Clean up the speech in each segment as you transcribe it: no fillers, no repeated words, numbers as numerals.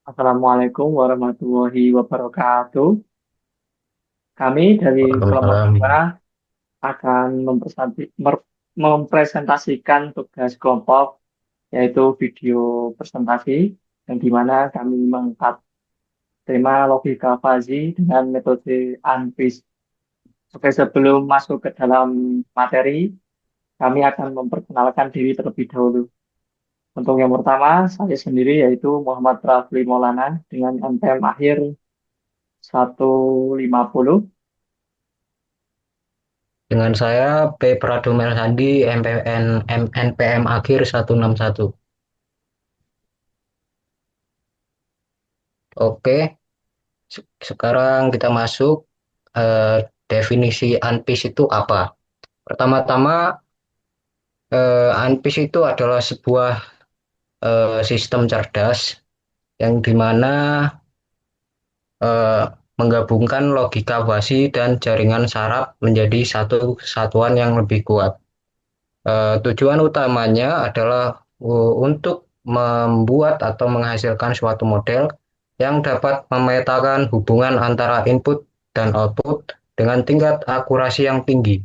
Assalamualaikum warahmatullahi wabarakatuh. Kami dari kelompok Waalaikumsalam. 2 akan mempresentasikan tugas kelompok, yaitu video presentasi, yang di mana kami mengangkat tema logika fuzzy dengan metode ANFIS. Oke, sebelum masuk ke dalam materi, kami akan memperkenalkan diri terlebih dahulu. Untuk yang pertama, saya sendiri yaitu Muhammad Rafli Maulana dengan NPM akhir 150. Dengan saya P. Prado Melsandi, NPM akhir 161. Oke, sekarang kita masuk definisi ANPIS itu apa? Pertama-tama, ANPIS itu adalah sebuah sistem cerdas yang dimana eh, menggabungkan logika fasi dan jaringan saraf menjadi satu kesatuan yang lebih kuat. Tujuan utamanya adalah untuk membuat atau menghasilkan suatu model yang dapat memetakan hubungan antara input dan output dengan tingkat akurasi yang tinggi.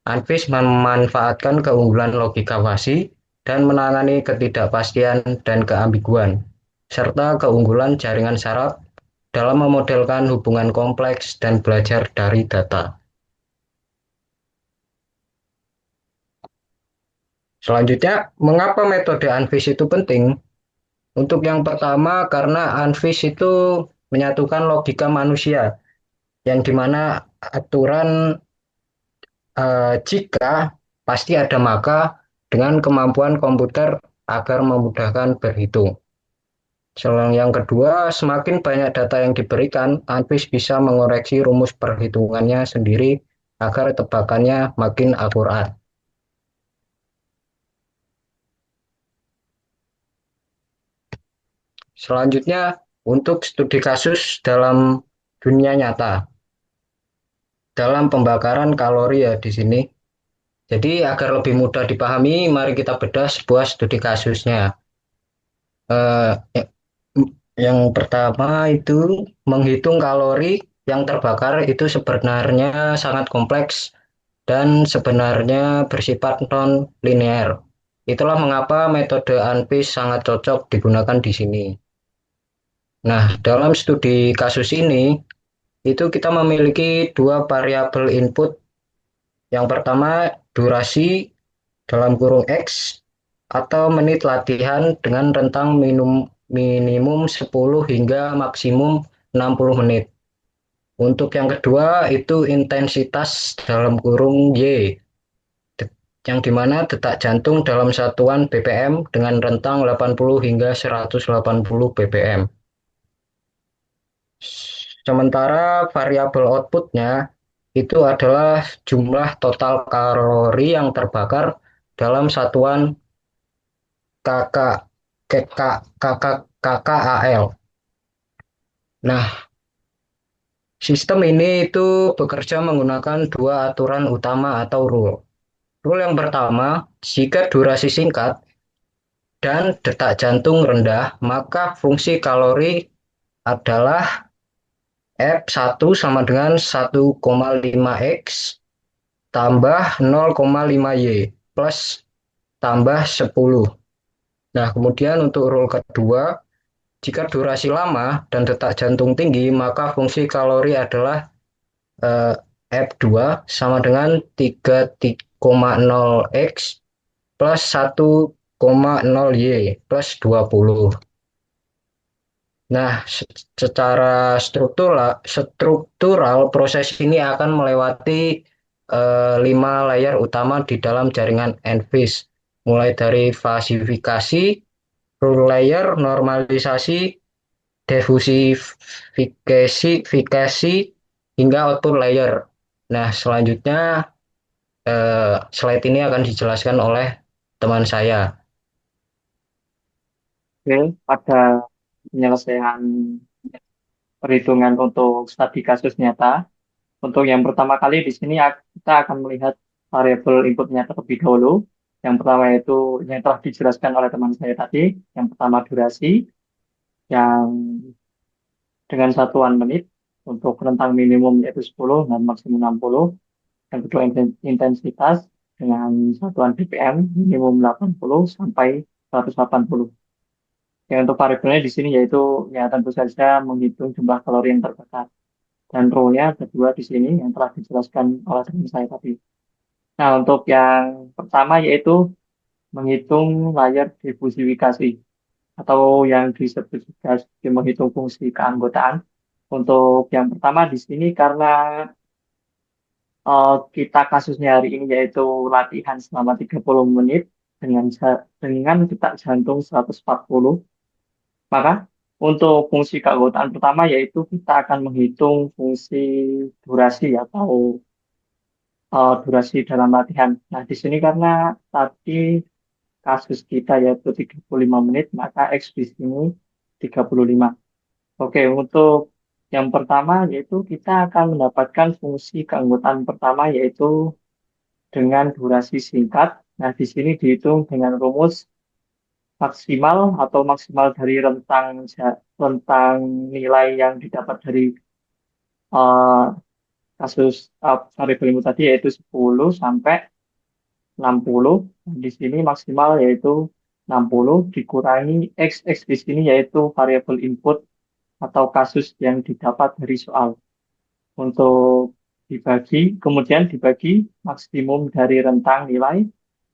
ANFIS memanfaatkan keunggulan logika fasi dan menangani ketidakpastian dan keambiguan, serta keunggulan jaringan saraf dalam memodelkan hubungan kompleks dan belajar dari data. Selanjutnya, mengapa metode ANFIS itu penting? Untuk yang pertama, karena Anvis itu menyatukan logika manusia, yang dimana aturan jika pasti ada maka dengan kemampuan komputer agar memudahkan berhitung. Selain yang kedua, semakin banyak data yang diberikan, Anvis bisa mengoreksi rumus perhitungannya sendiri agar tebakannya makin akurat. Selanjutnya, untuk studi kasus dalam dunia nyata, dalam pembakaran kalori ya di sini. Jadi agar lebih mudah dipahami, mari kita bedah sebuah studi kasusnya. Eh, yang pertama itu menghitung kalori yang terbakar itu sebenarnya sangat kompleks dan sebenarnya bersifat non linear. Itulah mengapa metode ANPIS sangat cocok digunakan di sini. Nah, dalam studi kasus ini itu kita memiliki dua variabel input. Yang pertama durasi dalam kurung X atau menit latihan dengan rentang minimum 10 hingga maksimum 60 menit. Untuk yang kedua itu intensitas dalam kurung Y, yang dimana detak jantung dalam satuan BPM dengan rentang 80 hingga 180 BPM. Sementara variabel outputnya itu adalah jumlah total kalori yang terbakar dalam satuan KKAL. Nah, sistem ini itu bekerja menggunakan dua aturan utama atau rule. Rule yang pertama, jika durasi singkat dan detak jantung rendah, maka fungsi kalori adalah F1 sama dengan 1,5 X tambah 0,5 Y plus tambah 10. Nah, kemudian untuk rule kedua, jika durasi lama dan detak jantung tinggi, maka fungsi kalori adalah eh, F2 sama dengan 3,0 X plus 1,0 Y plus 20. Nah, secara struktural proses ini akan melewati 5 layer utama di dalam jaringan NFIS, mulai dari fasifikasi, rule layer, normalisasi, diffusifikasi hingga output layer. Nah, selanjutnya slide ini akan dijelaskan oleh teman saya. Oke, pada penyelesaian perhitungan untuk studi kasus nyata. Untuk yang pertama kali di sini kita akan melihat variabel inputnya terlebih dahulu. Yang pertama itu yang telah dijelaskan oleh teman saya tadi. Yang pertama durasi. yang dengan satuan menit untuk rentang minimum yaitu 10 dan maksimum 60. Yang kedua intensitas dengan satuan BPM minimum 80 sampai 180. Yang untuk variabelnya di sini yaitu ya tentu saja menghitung jumlah kalori yang terbakar. Dan rho-nya kedua di sini yang telah dijelaskan oleh teman saya tadi. Nah, untuk yang pertama yaitu menghitung layar diversifikasi atau yang disebut juga sebagai menghitung fungsi keanggotaan. Untuk yang pertama di sini karena kita kasusnya hari ini yaitu latihan selama 30 menit dengan detak jantung 140, maka untuk fungsi keanggotaan pertama yaitu kita akan menghitung fungsi durasi atau durasi dalam latihan. Nah, di sini karena tadi kasus kita yaitu 35 menit, maka X di sini 35. Oke, untuk yang pertama yaitu kita akan mendapatkan fungsi keanggotaan pertama yaitu dengan durasi singkat. Nah, di sini dihitung dengan rumus maksimal atau maksimal dari rentang nilai yang didapat dari eh, kasus variabel input tadi yaitu 10 sampai 60. Di sini maksimal yaitu 60 dikurangi X di sini yaitu variabel input atau kasus yang didapat dari soal. Untuk kemudian dibagi maksimum dari rentang nilai,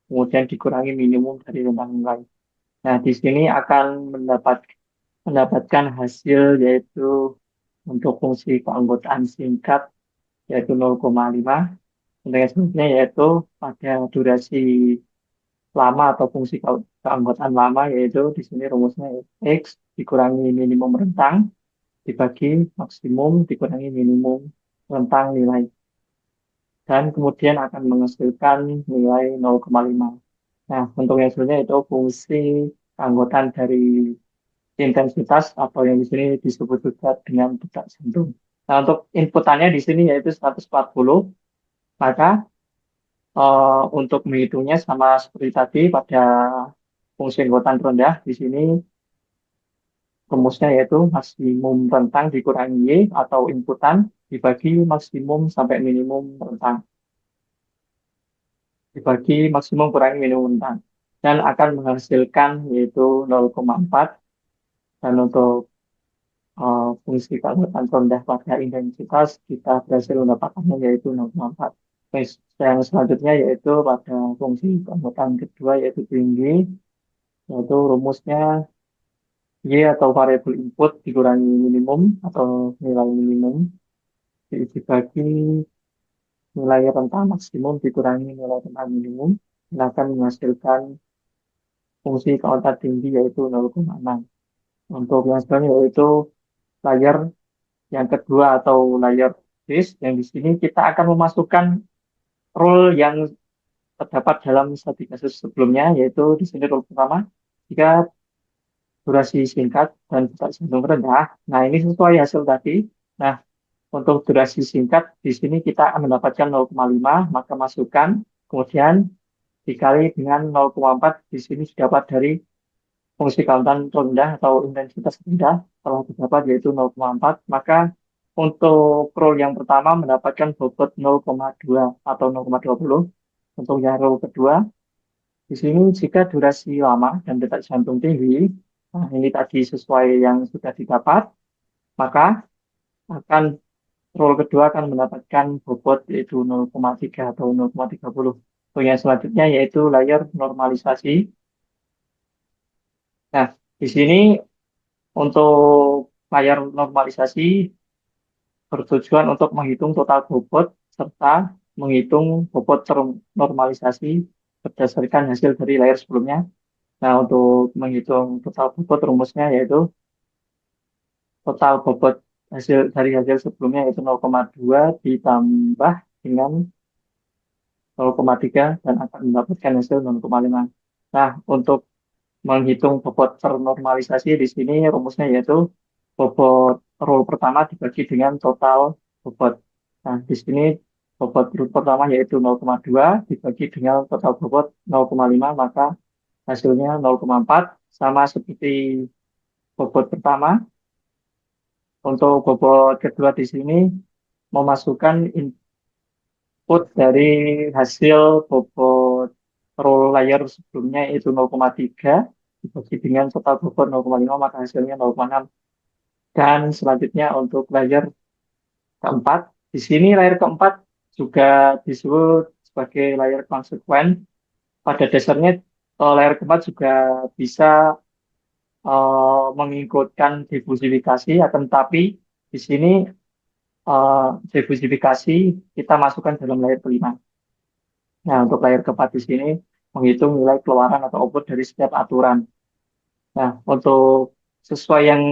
kemudian dikurangi minimum dari rentang nilai. Nah, di sini akan mendapatkan hasil yaitu untuk fungsi keanggotaan singkat yaitu 0,5. Untuk yang selanjutnya yaitu pada durasi lama atau fungsi keanggotaan lama yaitu di sini rumusnya X dikurangi minimum rentang dibagi maksimum dikurangi minimum rentang nilai. Dan kemudian akan menghasilkan nilai 0,5. Nah, untuk yang selanjutnya itu fungsi keanggotaan dari intensitas atau yang di sini disebut juga dengan detak jantung. Nah, untuk inputannya di sini yaitu 140, maka untuk menghitungnya sama seperti tadi pada fungsi anggotaan rendah, di sini rumusnya yaitu maksimum rentang dikurangi Y atau inputan dibagi maksimum sampai minimum rentang. Dibagi maksimum kurangi minimum rentang. Dan akan menghasilkan yaitu 0,4. Dan untuk fungsi keanggotaan rendah pada intensitas kita berhasil mendapatkannya yaitu 0,4. Terus yang selanjutnya yaitu pada fungsi keanggotaan kedua yaitu tinggi, yaitu rumusnya Y atau variabel input dikurangi minimum atau nilai minimum dibagi nilai rentang maksimum dikurangi nilai rentang minimum dan akan menghasilkan fungsi keanggotaan tinggi yaitu 0,6. Untuk yang selanjutnya yaitu layar yang kedua atau layar disk yang di sini kita akan memasukkan rule yang terdapat dalam studi kasus sebelumnya yaitu di sini rule pertama jika durasi singkat dan detak jantung rendah. Nah, ini sesuai hasil tadi. Nah, untuk durasi singkat di sini kita mendapatkan 0,5 maka masukkan kemudian dikali dengan 0,4 di sini didapat dari fungsi kauntan rendah atau intensitas rendah telah didapat yaitu 0,4 maka untuk row yang pertama mendapatkan bobot 0,2 atau 0,20. Untuk yang row kedua di sini jika durasi lama dan detak jantung tinggi, nah ini tadi sesuai yang sudah didapat, maka akan row kedua akan mendapatkan bobot yaitu 0,3 atau 0,30. Untuk yang selanjutnya yaitu layar normalisasi. Nah, di sini untuk layar normalisasi bertujuan untuk menghitung total bobot serta menghitung bobot ternormalisasi berdasarkan hasil dari layar sebelumnya. Nah, untuk menghitung total bobot rumusnya yaitu total bobot hasil sebelumnya yaitu 0,2 ditambah dengan 0,3 dan akan mendapatkan hasil 0,5. Nah, untuk menghitung bobot ternormalisasi di sini rumusnya yaitu bobot roll pertama dibagi dengan total bobot. Nah, di sini bobot roll pertama yaitu 0,2 dibagi dengan total bobot 0,5 maka hasilnya 0,4 sama seperti bobot pertama. Untuk bobot kedua di sini memasukkan input dari hasil bobot roll layer sebelumnya yaitu 0,3 dibagi dengan total bobot 0,5 maka hasilnya 0,6. Dan selanjutnya untuk layer keempat, di sini layer keempat juga disebut sebagai layer konsekuen. Pada dasarnya layer keempat juga bisa mengikutkan diversifikasi, akan tetapi di sini diversifikasi kita masukkan dalam layer kelima. Nah, untuk layer keempat di sini menghitung nilai keluaran atau output dari setiap aturan. Nah, untuk sesuai yang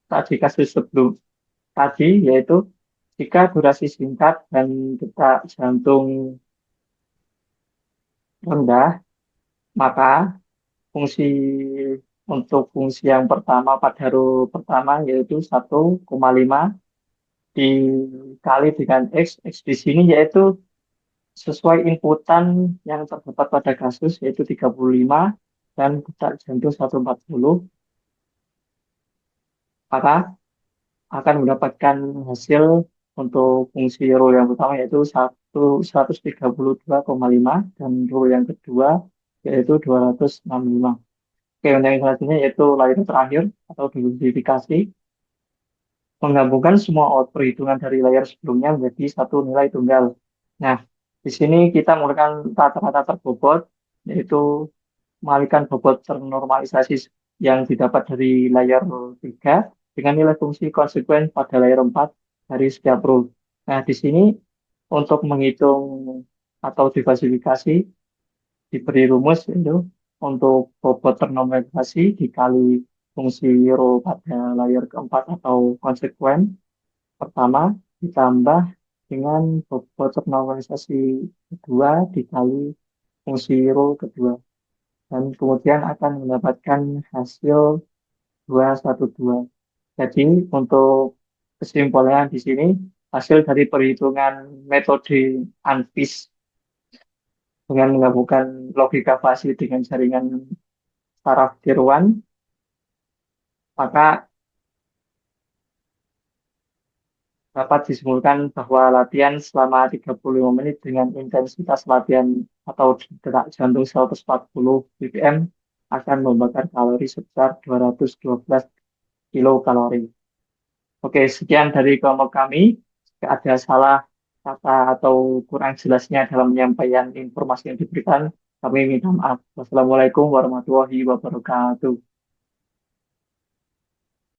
tadi kasus sebelum tadi, yaitu jika durasi singkat dan detak jantung rendah, maka fungsi fungsi yang pertama pada row pertama yaitu 1,5 dikali dengan X di sini yaitu sesuai inputan yang terdapat pada kasus yaitu 35 dan detak jantung 140, maka akan mendapatkan hasil untuk fungsi row yang pertama yaitu 132,5 dan row yang kedua yaitu 265. Oke, untuk yang selanjutnya yaitu layer terakhir atau diversifikasi menggabungkan semua perhitungan dari layar sebelumnya menjadi satu nilai tunggal. Nah, di sini kita menggunakan rata-rata terbobot, yaitu mengalihkan bobot ternormalisasi yang didapat dari layar 3 dengan nilai fungsi konsekuen pada layar 4 dari setiap rule. Nah, di sini untuk menghitung atau diversifikasi diberi rumus itu untuk bobot ternormalisasi dikali fungsi row pada layar keempat atau konsekuen pertama ditambah dengan bobot normalisasi kedua dikali fungsi row kedua dan kemudian akan mendapatkan hasil 212. Jadi untuk kesimpulannya di sini hasil dari perhitungan metode ANFIS dengan menggabungkan logika fasi dengan jaringan saraf tiruan maka dapat disimpulkan bahwa latihan selama 35 menit dengan intensitas latihan atau detak jantung 140 BPM akan membakar kalori sebesar 212 kilokalori. Oke, sekian dari kelompok kami. Jika ada salah kata atau kurang jelasnya dalam penyampaian informasi yang diberikan, kami minta maaf. Wassalamualaikum warahmatullahi wabarakatuh.